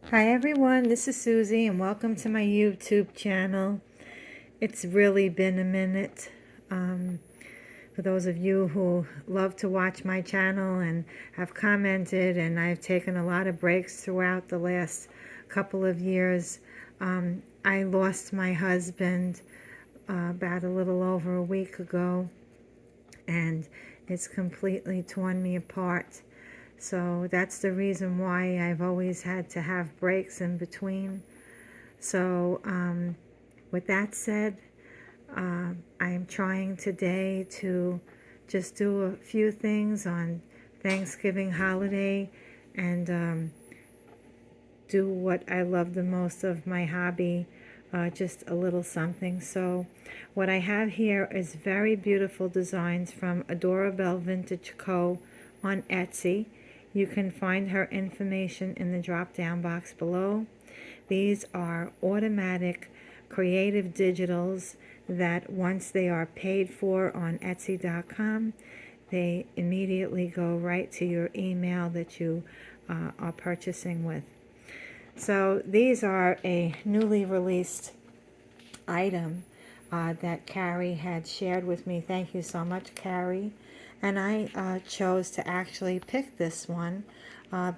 Hi everyone, this is Susie and welcome to my YouTube channel. It's really been a minute. For those of you who love to watch my channel and have commented, and I've taken a lot of breaks throughout the last couple of years. I lost my husband about a little over a week ago, and it's completely torn me apart. So that's the reason why I've always had to have breaks in between. So with that said, I am trying today to just do a few things on Thanksgiving holiday and do what I love the most of my hobby, just a little something. So what I have here is very beautiful designs from Adorabelle Vintage Co. on Etsy. You can find her information in the drop-down box below. These are automatic creative digitals that once they are paid for on Etsy.com, they immediately go right to your email that you are purchasing with. So these are a newly released item that Carrie had shared with me. Thank you so much, Carrie. And I chose to actually pick this one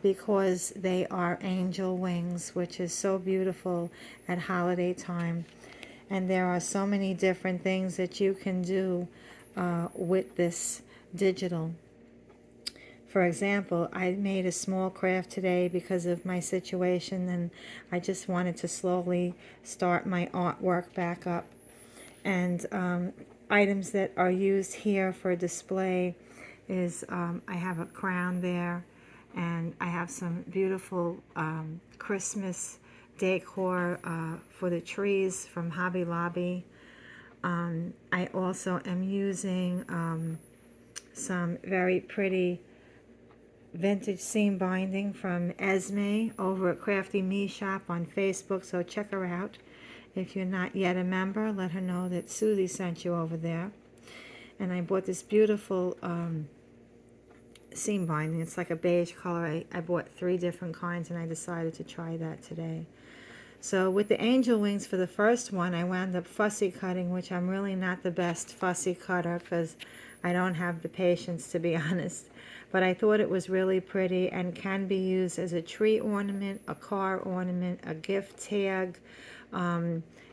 because they are angel wings, which is so beautiful at holiday time. And there are so many different things that you can do with this digital. For example, I made a small craft today because of my situation, and I just wanted to slowly start my artwork back up. And items that are used here for display is I have a crown there, and I have some beautiful Christmas decor for the trees from Hobby Lobby. I also am using some very pretty vintage seam binding from Esme over at Crafty Me Shop on Facebook, so check her out. If you're not yet a member, let her know that Susie sent you over there. And I bought this beautiful seam binding. It's like a beige color. I bought 3 different kinds, and I decided to try that today. So with the angel wings for the first one, I wound up fussy cutting, which I'm really not the best fussy cutter because I don't have the patience, to be honest. But I thought it was really pretty and can be used as a tree ornament, a car ornament, a gift tag,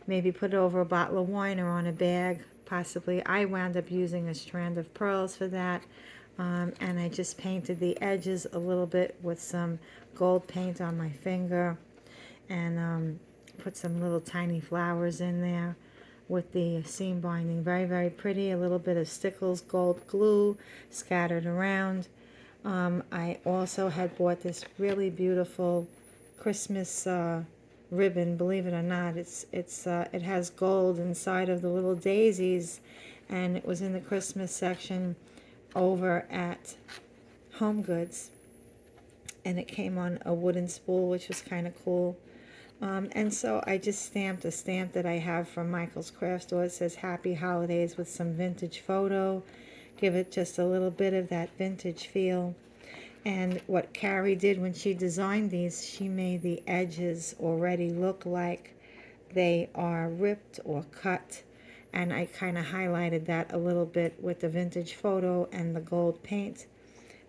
maybe put it over a bottle of wine or on a bag, possibly. I wound up using a strand of pearls for that. And I just painted the edges a little bit with some gold paint on my finger, and put some little tiny flowers in there with the seam binding. Very, very pretty. A little bit of Stickles gold glue scattered around. I also had bought this really beautiful Christmas ribbon. Believe it or not, it has gold inside of the little daisies, and it was in the Christmas section over at Home Goods, and it came on a wooden spool, which was kind of cool. And so I just stamped a stamp that I have from Michael's Craft Store. It says Happy Holidays with some vintage photo. Give it just a little bit of that vintage feel. And what Carrie did when she designed these, she made the edges already look like they are ripped or cut. And I kind of highlighted that a little bit with the vintage photo and the gold paint.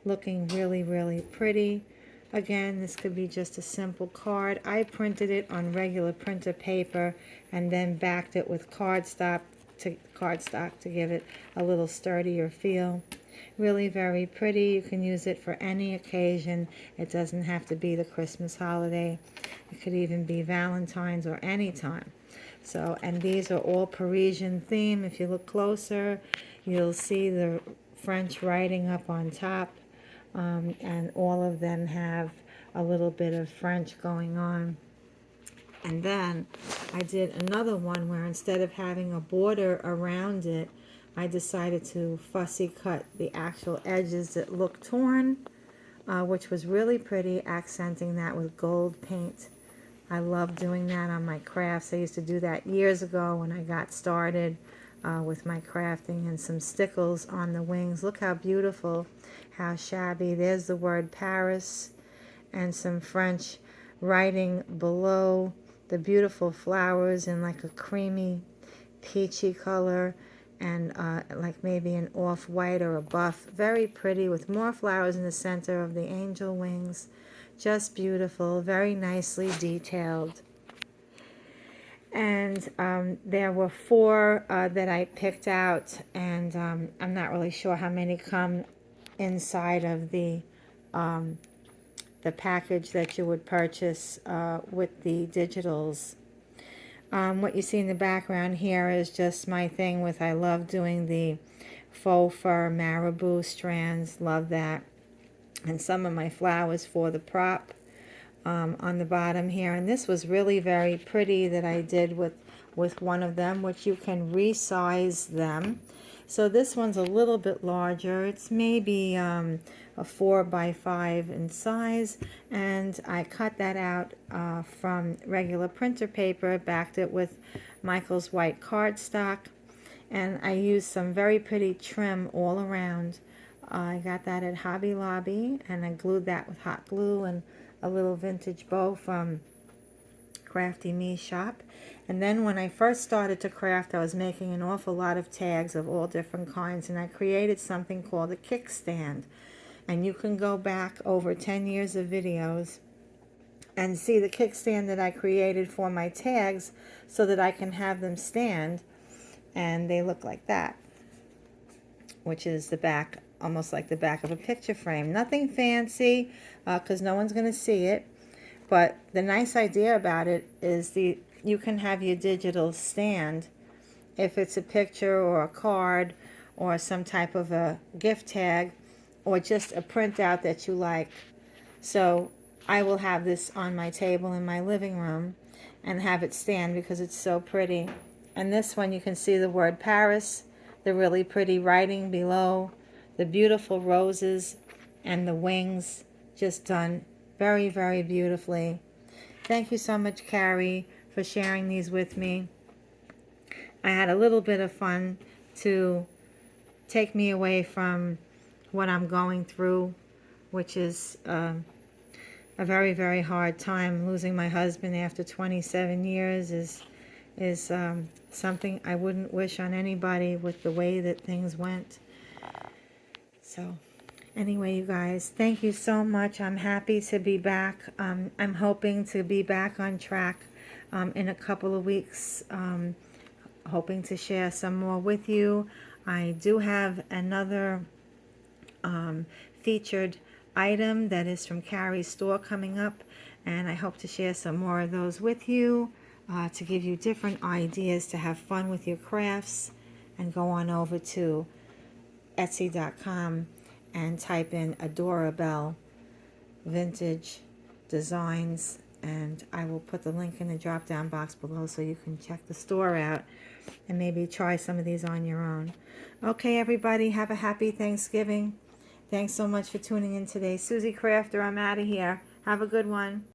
Looking really, really pretty. Again, this could be just a simple card. I printed it on regular printer paper and then backed it with cardstock to give it a little sturdier feel. Really very pretty. You can use it for any occasion. It doesn't have to be the Christmas holiday. It could even be Valentine's or any time. So, and these are all Parisian theme. If you look closer, you'll see the French writing up on top. And all of them have a little bit of French going on. And then I did another one where instead of having a border around it, I decided to fussy cut the actual edges that look torn, which was really pretty, accenting that with gold paint. I love doing that on my crafts. I used to do that years ago when I got started with my crafting, and some stickles on the wings. Look how beautiful, how shabby. There's the word Paris and some French writing below the beautiful flowers in like a creamy peachy color, and like maybe an off-white or a buff. Very pretty, with more flowers in the center of the angel wings. Just beautiful, very nicely detailed. And there were 4 that I picked out, and I'm not really sure how many come inside of the package that you would purchase with the digitals. What you see in the background here is just my thing with, I love doing the faux fur marabou strands, love that. And some of my flowers for the prop on the bottom here. And this was really very pretty that I did with one of them, which you can resize them. So this one's a little bit larger. It's maybe a 4 by 5 in size, and I cut that out from regular printer paper, backed it with Michael's white cardstock, and I used some very pretty trim all around. I got that at Hobby Lobby, and I glued that with hot glue and a little vintage bow from Crafty Me shop. And then when I first started to craft, I was making an awful lot of tags of all different kinds, and I created something called a kickstand. And you can go back over 10 years of videos and see the kickstand that I created for my tags so that I can have them stand, and they look like that, which is the back, almost like the back of a picture frame. Nothing fancy, because no one's going to see it. But the nice idea about it is you can have your digital stand if it's a picture or a card or some type of a gift tag or just a printout that you like. So I will have this on my table in my living room and have it stand because it's so pretty. And this one, you can see the word Paris, the really pretty writing below, the beautiful roses, and the wings just done very, very beautifully. Thank you so much, Carrie, for sharing these with me. I had a little bit of fun to take me away from what I'm going through, which is a very, very hard time. Losing my husband after 27 years is something I wouldn't wish on anybody with the way that things went. So anyway, you guys, thank you so much. I'm happy to be back. I'm hoping to be back on track in a couple of weeks, hoping to share some more with you. I do have another featured item that is from Carrie's store coming up, and I hope to share some more of those with you to give you different ideas to have fun with your crafts. And go on over to Etsy.com and type in Adorabelle Vintage Designs, and I will put the link in the drop down box below so you can check the store out and maybe try some of these on your own. Okay, everybody, have a happy Thanksgiving. Thanks so much for tuning in today. Susie Crafter, I'm out of here. Have a good one.